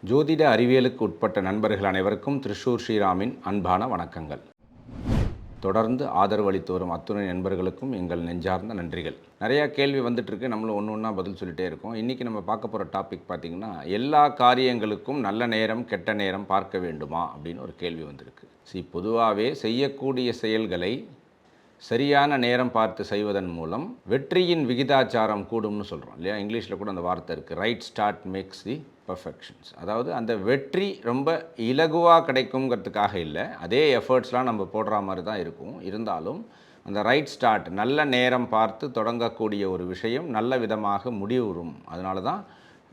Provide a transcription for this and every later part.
ஜோதிட அறிவியலுக்கு உட்பட்ட நண்பர்கள் அனைவருக்கும் திருஷூர் ஸ்ரீராமின் அன்பான வணக்கங்கள். தொடர்ந்து ஆதரவளித்து வரும் அத்துணை நண்பர்களுக்கும் எங்கள் நெஞ்சார்ந்த நன்றிகள். நிறையா கேள்வி வந்துட்டுருக்கு, நம்மளும் ஒன்று ஒன்றா பதில் சொல்லிகிட்டே இருக்கோம். இன்றைக்கி நம்ம பார்க்க போகிற டாபிக் பார்த்திங்கன்னா, எல்லா காரியங்களுக்கும் நல்ல நேரம் கெட்ட நேரம் பார்க்க வேண்டுமா அப்படின்னு ஒரு கேள்வி வந்திருக்கு. பொதுவாகவே செய்யக்கூடிய செயல்களை சரியான நேரம் பார்த்து செய்வதன் மூலம் வெற்றியின் விகிதாச்சாரம் கூடும்னு சொல்கிறோம் இல்லையா? இங்கிலீஷில் கூட அந்த வார்த்தை இருக்குது, ride start makes the perfections. அதாவது அந்த வெற்றி ரொம்ப இலகுவாக கிடைக்குங்கிறதுக்காக இல்லை, அதே எஃபர்ட்ஸ்லாம் நம்ம போடுற மாதிரி தான் இருக்கும். இருந்தாலும் அந்த ரைட் ஸ்டார்ட், நல்ல நேரம் பார்த்து தொடங்கக்கூடிய ஒரு விஷயம் நல்ல விதமாக முடிவுறும். அதனால தான்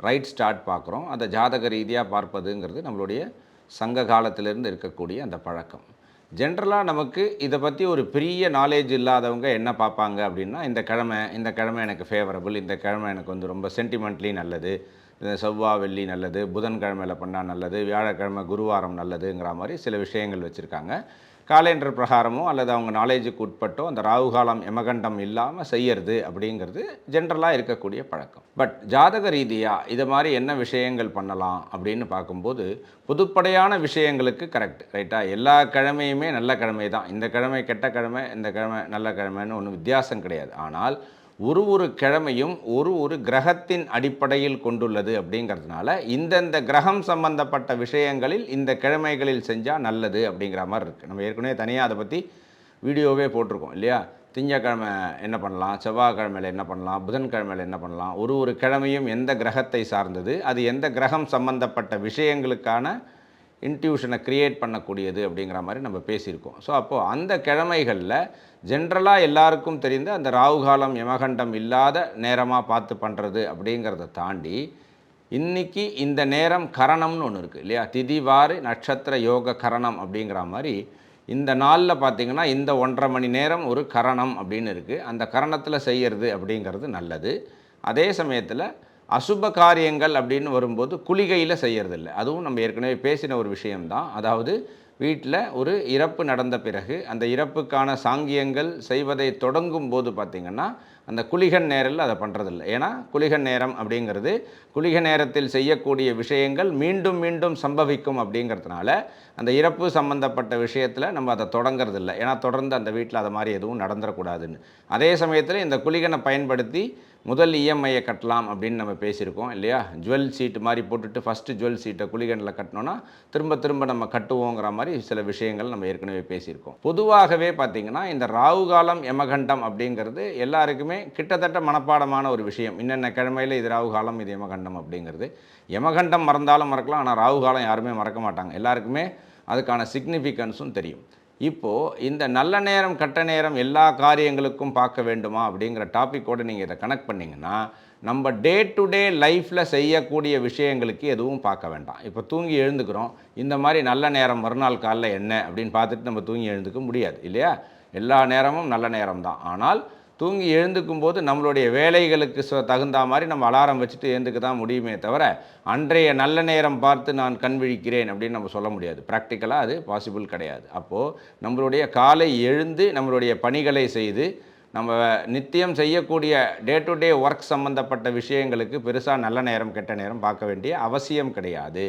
ரைட் ஸ்டார்ட் பார்க்குறோம். அதை ஜாதக ரீதியாக பார்ப்பதுங்கிறது நம்மளுடைய சங்க காலத்திலிருந்து இருக்கக்கூடிய அந்த பழக்கம். ஜென்ரலாக நமக்கு இதை பற்றி ஒரு பெரிய நாலேஜ் இல்லாதவங்க என்ன பார்ப்பாங்க அப்படின்னா, இந்த கிழமை எனக்கு ஃபேவரபிள், இந்த கிழமை எனக்கு வந்து ரொம்ப சென்டிமெண்ட்லி நல்லது, இந்த செவ்வாய் வெள்ளி நல்லது, புதன்கிழமையில் பண்ணால் நல்லது, வியாழக்கிழமை குருவாரம் நல்லதுங்கிற மாதிரி சில விஷயங்கள் வச்சுருக்காங்க. காலேண்டர் பிரகாரமோ அல்லது அவங்க நாலேஜுக்கு உட்பட்டோ அந்த ராகுகாலம் யமகண்டம் இல்லாமல் செய்யறது அப்படிங்கிறது ஜென்ரலாக இருக்கக்கூடிய பழக்கம். பட் ஜாதக ரீதியாக இதை மாதிரி என்ன விஷயங்கள் பண்ணலாம் அப்படின்னு பார்க்கும்போது, பொதுப்படையான விஷயங்களுக்கு கரெக்ட் ரைட்டாக எல்லா கிழமையுமே நல்ல கிழமை தான், இந்த கிழமை கெட்ட கிழமை, இந்த கிழமை நல்ல கிழமைன்னு ஒன்றும் வித்தியாசம் கிடையாது. ஆனால் ஒரு கிழமையும் ஒரு கிரகத்தின் அடிப்படையில் கொண்டுள்ளது அப்படிங்கிறதுனால இந்தந்த கிரகம் சம்பந்தப்பட்ட விஷயங்களில் இந்த கிழமைகளில் செஞ்சால் நல்லது அப்படிங்கிற மாதிரி இருக்குது. நம்ம ஏற்கனவே தனியாக அதை பற்றி வீடியோவே போட்டிருக்கோம் இல்லையா? திங்கக்கிழமை என்ன பண்ணலாம், செவ்வாய்க்கிழமையில் என்ன பண்ணலாம், புதன்கிழமையில் என்ன பண்ணலாம், ஒரு கிழமையும் எந்த கிரகத்தை சார்ந்தது, அது எந்த கிரகம் சம்பந்தப்பட்ட விஷயங்களுக்கான இன்ட்யூஷனை க்ரியேட் பண்ணக்கூடியது அப்படிங்கிற மாதிரி நம்ம பேசியிருக்கோம். ஸோ அப்போது அந்த கிழமைகளில் ஜென்ரலாக எல்லாருக்கும் தெரிந்த அந்த ராகுகாலம் யமகண்டம் இல்லாத நேரமாக பார்த்து பண்ணுறது அப்படிங்கிறத தாண்டி, இன்றைக்கி இந்த நேரம் கரணம்னு ஒன்று இருக்குது இல்லையா? திதிவாறு நட்சத்திர யோக கரணம் அப்படிங்கிற மாதிரி இந்த நாளில் பார்த்திங்கன்னா இந்த 1.5 மணி நேரம் ஒரு கரணம் அப்படின்னு இருக்குது. அந்த கரணத்தில் செய்கிறது அப்படிங்கிறது நல்லது. அதே சமயத்தில் அசுப காரியங்கள் அப்படின்னு வரும்போது குளிகையில் செய்கிறதில்ல. அதுவும் நம்ம ஏற்கனவே பேசின ஒரு விஷயம்தான். அதாவது வீட்டில் ஒரு இறப்பு நடந்த பிறகு அந்த இறப்புக்கான சாங்கியங்கள் செய்வதை தொடங்கும் போது பார்த்திங்கன்னா அந்த குளிகன் நேரில் அதை பண்ணுறதில்ல. ஏன்னா குளிகன் நேரம் அப்படிங்கிறது குளிக நேரத்தில் செய்யக்கூடிய விஷயங்கள் மீண்டும் மீண்டும் சம்பவிக்கும் அப்படிங்கிறதுனால அந்த இறப்பு சம்பந்தப்பட்ட விஷயத்தில் நம்ம அதை தொடங்கிறதில்ல. ஏன்னா தொடர்ந்து அந்த வீட்டில் அதை மாதிரி எதுவும் நடந்துடக்கூடாதுன்னு. அதே சமயத்தில் இந்த குளிகனை பயன்படுத்தி முதல் இஎம்ஐயை கட்டலாம் அப்படின்னு நம்ம பேசியிருக்கோம் இல்லையா? ஜுவல் சீட்டு மாதிரி போட்டுட்டு ஃபஸ்ட்டு ஜுவல் சீட்டை குளிகனில் கட்டினோன்னா திரும்ப நம்ம கட்டுவோங்கிற மாதிரி சில விஷயங்கள் நம்ம ஏற்கனவே பேசியிருக்கோம். பொதுவாகவே பார்த்திங்கன்னா இந்த ராகுகாலம் யமகண்டம் அப்படிங்கிறது எல்லாருக்குமே கிட்டத்தட்ட மனப்பாடமான ஒரு விஷயம். இன்னென்ன கிழமையில் இது ராகுகாலம், இது யமகண்டம் அப்படிங்கிறது. யமகண்டம் மறந்தாலும் மறக்கலாம், ஆனால் ராகுகாலம் யாருமே மறக்க மாட்டாங்க. எல்லாருக்குமே அதுக்கான சிக்னிஃபிகன்ஸும் தெரியும். இப்போது இந்த நல்ல நேரம் கெட்ட நேரம் எல்லா காரியங்களுக்கும் பார்க்க வேண்டுமா அப்படிங்கிற டாப்பிக்கோடு நீங்கள் இதை கனெக்ட் பண்ணிங்கன்னா, நம்ம டே டு டே லைஃப்பில் செய்யக்கூடிய விஷயங்களுக்கு எதுவும் பார்க்க வேண்டாம். இப்போ தூங்கி எழுந்துக்கிறோம், இந்த மாதிரி நல்ல நேரம் மறுநாள் காலைல என்ன அப்படின்னு பார்த்துட்டு நம்ம தூங்கி எழுந்துக்க முடியாது இல்லையா? எல்லா நேரமும் நல்ல நேரம் தான். ஆனால் தூங்கி எழுந்துக்கும் போது நம்மளுடைய வேலைகளுக்கு தகுந்த மாதிரி நம்ம அலாரம் வச்சுட்டு எழுந்துக்க தான் முடியுமே தவிர, அன்றைய நல்ல நேரம் பார்த்து நான் கண் விழிக்கிறேன் அப்படின்னு நம்ம சொல்ல முடியாது. ப்ராக்டிக்கலாக அது பாசிபிள் கிடையாது. அப்போது நம்மளுடைய காலை எழுந்து நம்மளுடைய பணிகளை செய்து நம்ம நித்தியம் செய்யக்கூடிய டே டு டே ஒர்க் சம்மந்தப்பட்ட விஷயங்களுக்கு பெருசாக நல்ல நேரம் கெட்ட நேரம் பார்க்க வேண்டிய அவசியம் கிடையாது.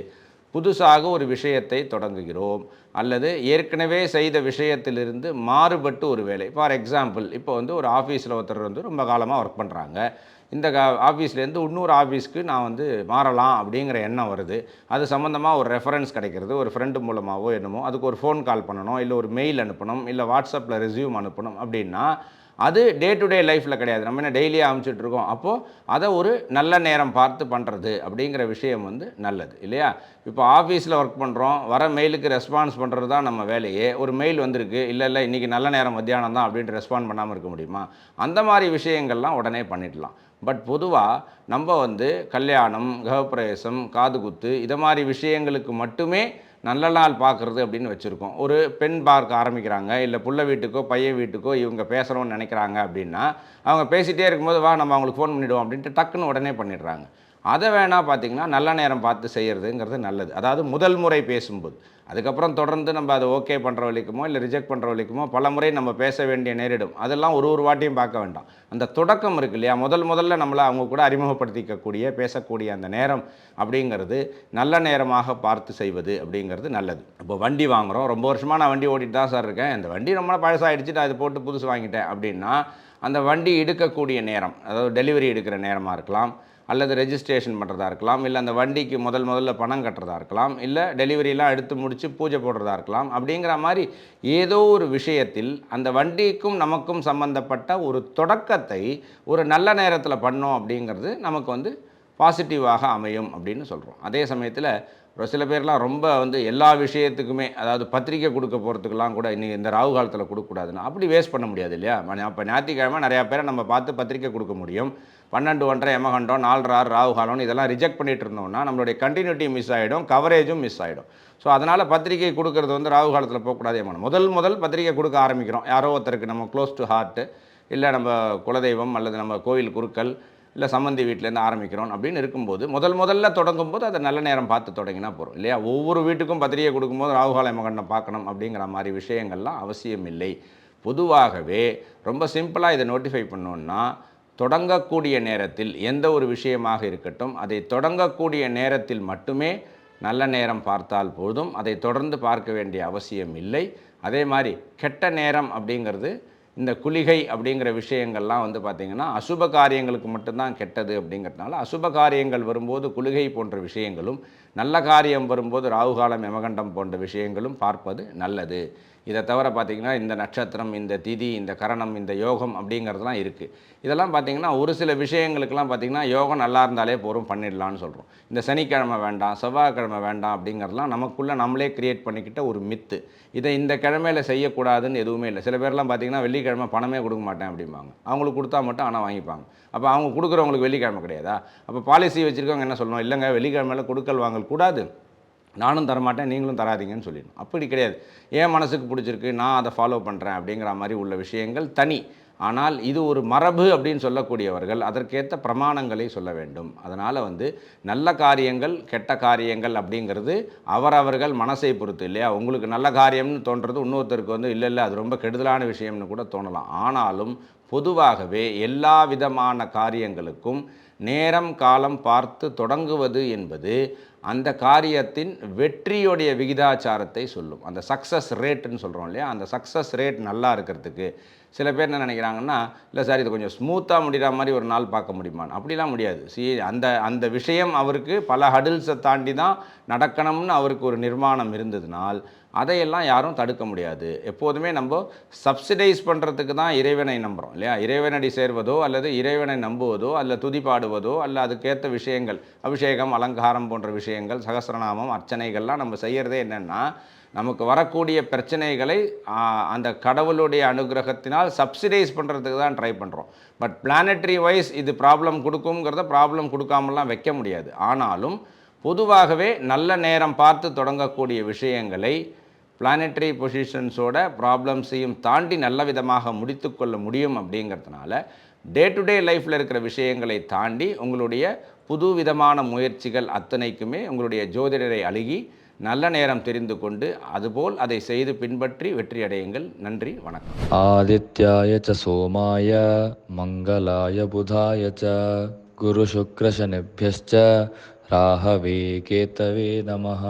புதுசாக ஒரு விஷயத்தை தொடங்குகிறோம் அல்லது ஏற்கனவே செய்த விஷயத்திலிருந்து மாறுபட்டு ஒரு வேலை. ஃபார் எக்ஸாம்பிள், இப்போ வந்து ஒரு ஆஃபீஸில் ஒருத்தர் வந்து ரொம்ப காலமாக ஒர்க் பண்ணுறாங்க. இந்த ஆஃபீஸ்லேருந்து இன்னொரு ஆஃபீஸ்க்கு நான் வந்து மாறலாம் அப்படிங்கிற எண்ணம் வருது. அது சம்மந்தமாக ஒரு ரெஃபரன்ஸ் கிடைக்கிறது, ஒரு ஃப்ரெண்டு மூலமாகவோ என்னமோ, அதுக்கு ஒரு ஃபோன் கால் பண்ணணும், இல்லை ஒரு மெயில் அனுப்பணும், இல்லை வாட்ஸ்அப்பில் ரெஸ்யூம் அனுப்பணும் அப்படின்னா அது டே டு டே லைஃப்பில் கிடையாது. நம்ம என்ன டெய்லியாக அனுப்பிச்சிட்ருக்கோம். அப்போது அதை ஒரு நல்ல நேரம் பார்த்து பண்ணுறது அப்படிங்கிற விஷயம் வந்து நல்லது இல்லையா? இப்போ ஆஃபீஸில் ஒர்க் பண்ணுறோம், வர மெயிலுக்கு ரெஸ்பான்ஸ் பண்ணுறது தான் நம்ம வேலையே. ஒரு மெயில் வந்திருக்கு, இல்லை இன்றைக்கி நல்ல நேரம் மத்தியானம் தான் அப்படின்ட்டு ரெஸ்பாண்ட் பண்ணாமல் இருக்க முடியுமா? அந்த மாதிரி விஷயங்கள்லாம் உடனே பண்ணிடலாம். பட் பொதுவாக நம்ம வந்து கல்யாணம், கிரகப்பிரவேசம், காதுகுத்து இதை மாதிரி விஷயங்களுக்கு மட்டுமே நல்ல நாள் பார்க்குறது அப்படின்னு வச்சுருக்கோம். ஒரு பெண் பார்க்க ஆரம்பிக்கிறாங்க, இல்லை புள்ள வீட்டுக்கோ பையன் வீட்டுக்கோ இவங்க பேசுகிறோன்னு நினைக்கிறாங்க அப்படின்னா, அவங்க பேசிகிட்டே இருக்கும்போது வா நம்ம அவங்களுக்கு ஃபோன் பண்ணிவிடுவோம் அப்படின்ட்டு டக்குன்னு உடனே பண்ணிடுறாங்க. அதை வேணால் பார்த்திங்கன்னா நல்ல நேரம் பார்த்து செய்கிறதுங்கிறது நல்லது. அதாவது முதல் முறை பேசும்போது. அதுக்கப்புறம் தொடர்ந்து நம்ம அதை ஓகே பண்ணுற வரைக்குமோ இல்லை ரிஜெக்ட் பண்ணுற வரைக்குமோ பல முறை நம்ம பேச வேண்டிய நேரிடும். அதெல்லாம் ஒரு வாட்டியும் பார்க்க வேண்டாம். அந்த தொடக்கம் இருக்குது இல்லையா, முதல்ல நம்மளை அவங்க கூட அறிமுகப்படுத்திக்கக்கூடிய பேசக்கூடிய அந்த நேரம் அப்படிங்கிறது நல்ல நேரமாக பார்த்து செய்வது அப்படிங்கிறது நல்லது. இப்போ வண்டி வாங்குகிறோம், ரொம்ப வருஷமாக நான் வண்டி ஓட்டிகிட்டு தான் சார் இருக்கேன், இந்த வண்டி ரொம்ப பழசாகிடுச்சு, நான் இது போட்டு புதுசு வாங்கிட்டேன் அப்படின்னா அந்த வண்டி எடுக்கக்கூடிய நேரம், அதாவது டெலிவரி எடுக்கிற நேரமாக இருக்கலாம், அல்லது ரெஜிஸ்ட்ரேஷன் பண்ணுறதா இருக்கலாம், இல்லை அந்த வண்டிக்கு முதல்ல பணம் கட்டுறதா இருக்கலாம், இல்லை டெலிவரியெலாம் எடுத்து முடித்து பூஜை போடுறதா இருக்கலாம். அப்படிங்கிற மாதிரி ஏதோ ஒரு விஷயத்தில் அந்த வண்டிக்கும் நமக்கும் சம்மந்தப்பட்ட ஒரு தொடக்கத்தை ஒரு நல்ல நேரத்தில் பண்ணோம் அப்படிங்கிறது நமக்கு பாசிட்டிவாக அமையும் அப்படின்னு சொல்கிறோம். அதே சமயத்தில் ஒரு சில பேர்லாம் ரொம்ப எல்லா விஷயத்துக்குமே, அதாவது பத்திரிக்கை கொடுக்க போகிறதுக்கெல்லாம் கூட இன்றைக்கி இந்த ராகு காலத்தில் கொடுக்கக்கூடாதுன்னா அப்படி வேஸ்ட் பண்ண முடியாது இல்லையா. அப்போ ஞாயிற்றுக்கிழமை நிறையா பேரை நம்ம பார்த்து பத்திரிக்கை கொடுக்க முடியும். 12, 1:30 யமகண்டம், 4, 6 ராகு காலம்னு இதெல்லாம் ரிஜெக்ட் பண்ணிகிட்டு இருந்தோம்னா நம்மளுடைய கண்டினியூட்டி மிஸ் ஆகிடும், கவரேஜும் மிஸ் ஆகிடும். ஸோ அதனால் பத்திரிக்கை கொடுக்கறது ராகு காலத்தில் போகக்கூடாது. முதல் பத்திரிக்கை கொடுக்க ஆரம்பிக்கிறோம், யாரோ ஒருத்தருக்கு நம்ம க்ளோஸ் டு ஹார்ட்டு, இல்லை நம்ம குலதெய்வம் அல்லது நம்ம கோவில் குருக்கள் இல்லை சம்மந்தி வீட்டிலேருந்து ஆரம்பிக்கிறோம் அப்படின்னு இருக்கும்போது முதல்ல தொடங்கும்போது அதை நல்ல நேரம் பார்த்து தொடங்கினா போகிறோம் இல்லையா. ஒவ்வொரு வீட்டுக்கும் பத்திரிகை கொடுக்கும்போது ராகுகால யமகண்டம் பார்க்கணும் அப்படிங்கிற மாதிரி விஷயங்கள்லாம் அவசியம் இல்லை. பொதுவாகவே ரொம்ப சிம்பிளாக இதை நோட்டிஃபை பண்ணோன்னா, தொடங்கக்கூடிய நேரத்தில் எந்த ஒரு விஷயமாக இருக்கட்டும், அதை தொடங்கக்கூடிய நேரத்தில் மட்டுமே நல்ல நேரம் பார்த்தால் போதும், அதை தொடர்ந்து பார்க்க வேண்டிய அவசியம் இல்லை. அதே மாதிரி கெட்ட நேரம் அப்படிங்கிறது, இந்த குளிகை அப்படிங்கிற விஷயங்கள்லாம் பார்த்திங்கன்னா அசுப காரியங்களுக்கு மட்டும்தான் கெட்டது அப்படிங்கிறதுனால, அசுப காரியங்கள் வரும்போது குளிகை போன்ற விஷயங்களும், நல்ல காரியம் வரும்போது ராகுகாலம் யமகண்டம் போன்ற விஷயங்களும் பார்ப்பது நல்லது. இதை தவிர பார்த்திங்கன்னா இந்த நட்சத்திரம், இந்த திதி, இந்த கரணம், இந்த யோகம் அப்படிங்கிறதுலாம் இருக்குது. இதெல்லாம் பார்த்திங்கன்னா ஒரு சில விஷயங்களுக்கெல்லாம் பார்த்திங்கன்னா யோகம் நல்லா இருந்தாலே போரும் பண்ணிடலான்னு சொல்கிறோம். இந்த சனிக்கிழமை வேண்டாம், செவ்வாய்க்கிழமை வேண்டாம் அப்படிங்கிறதுலாம் நமக்குள்ளே நம்மளே க்ரியேட் பண்ணிக்கிட்ட ஒரு மித்து. இதை இந்த கிழமையில் செய்யக்கூடாதுன்னு எதுவுமே இல்லை. சில பேர்லாம் பார்த்திங்கன்னா வெள்ளிக்கிழமை பணமே கொடுக்க மாட்டேன் அப்படிம்பாங்க. அவங்களுக்கு கொடுத்தா மட்டும் ஆனால் வாங்கிப்பாங்க. அப்போ அவங்க கொடுக்குறவங்களுக்கு வெள்ளிக்கிழமை கிடையாதா? அப்போ பாலிசி வச்சுருக்கவங்க என்ன சொல்லணும், இல்லைங்க வெள்ளிக்கிழமையில் கொடுக்கல் வாங்கல் கூடாது, நானும் தரமாட்டேன் நீங்களும் தராதிங்கன்னு சொல்லிடணும். அப்படி கிடையாது. என் மனசுக்கு பிடிச்சிருக்கு, நான் அதை ஃபாலோ பண்ணுறேன் அப்படிங்கிற மாதிரி உள்ள விஷயங்கள் தனி. ஆனால் இது ஒரு மரபு அப்படின்னு சொல்லக்கூடியவர்கள் அதற்கேற்ற பிரமாணங்களை சொல்ல வேண்டும். அதனால் நல்ல காரியங்கள் கெட்ட காரியங்கள் அப்படிங்கிறது அவரவர்கள் மனசை பொறுத்து இல்லையா. உங்களுக்கு நல்ல காரியம்னு தோன்றது இன்னொருத்தருக்கு இல்லை அது ரொம்ப கெடுதலான விஷயம்னு கூட தோணலாம். ஆனாலும் பொதுவாகவே எல்லா விதமான காரியங்களுக்கும் நேரம் காலம் பார்த்து தொடங்குவது என்பது அந்த காரியத்தின் வெற்றியுடைய விகிதாச்சாரத்தை சொல்லும். அந்த சக்ஸஸ் ரேட்டுன்னு சொல்கிறோம் இல்லையா, அந்த சக்ஸஸ் ரேட் நல்லா இருக்கிறதுக்கு சில பேர் என்ன நினைக்கிறாங்கன்னா, இல்லை சார் இது கொஞ்சம் ஸ்மூத்தாக முடிகிற மாதிரி ஒரு நாள் பார்க்க முடியுமான்னு. அப்படிலாம் முடியாது. அந்த விஷயம் அவருக்கு பல ஹடில்ஸை தாண்டி தான் நடக்கணும்னு அவருக்கு ஒரு நிர்மாணம் இருந்ததுனால் அதையெல்லாம் யாரும் தடுக்க முடியாது. எப்போதுமே நம்ம சப்சிடைஸ் பண்ணுறதுக்கு தான் இறைவனை நம்புகிறோம் இல்லையா. இறைவனடி சேர்வதோ அல்லது இறைவனை நம்புவதோ அல்ல துதி பாடுவதோ அல்ல அதுக்கேற்ற விஷயங்கள், அபிஷேகம் அலங்காரம் போன்ற விஷயங்கள், சகஸ்ரநாமம், அர்ச்சனைகள்லாம் நம்ம செய்கிறதே என்னென்னா, நமக்கு வரக்கூடிய பிரச்சனைகளை அந்த கடவுளுடைய அனுகிரகத்தினால் சப்சிடைஸ் பண்ணுறதுக்கு தான் ட்ரை பண்ணுறோம். பட் பிளானட்ரி வைஸ் இது ப்ராப்ளம் கொடுக்குங்கிறத ப்ராப்ளம் கொடுக்காமலாம் வைக்க முடியாது. ஆனாலும் பொதுவாகவே நல்ல நேரம் பார்த்து தொடங்கக்கூடிய விஷயங்களை பிளானட்டரி பொசிஷன்ஸோட ப்ராப்ளம்ஸையும் தாண்டி நல்ல விதமாக முடித்து கொள்ள முடியும். அப்படிங்கிறதுனால டே டு டே லைஃப்பில் இருக்கிற விஷயங்களை தாண்டி உங்களுடைய புது விதமான முயற்சிகள் அத்தனைக்குமே உங்களுடைய ஜோதிடரை அணுகி நல்ல நேரம் தெரிந்து கொண்டு அதுபோல் அதை செய்து பின்பற்றி வெற்றி அடையுங்கள். நன்றி, வணக்கம். ஆதித்யாய ச சோமாய மங்களாய புதாய ச குரு சுக்ர சனிப்யஸ்ச ராகவே கேதவே நமஹ.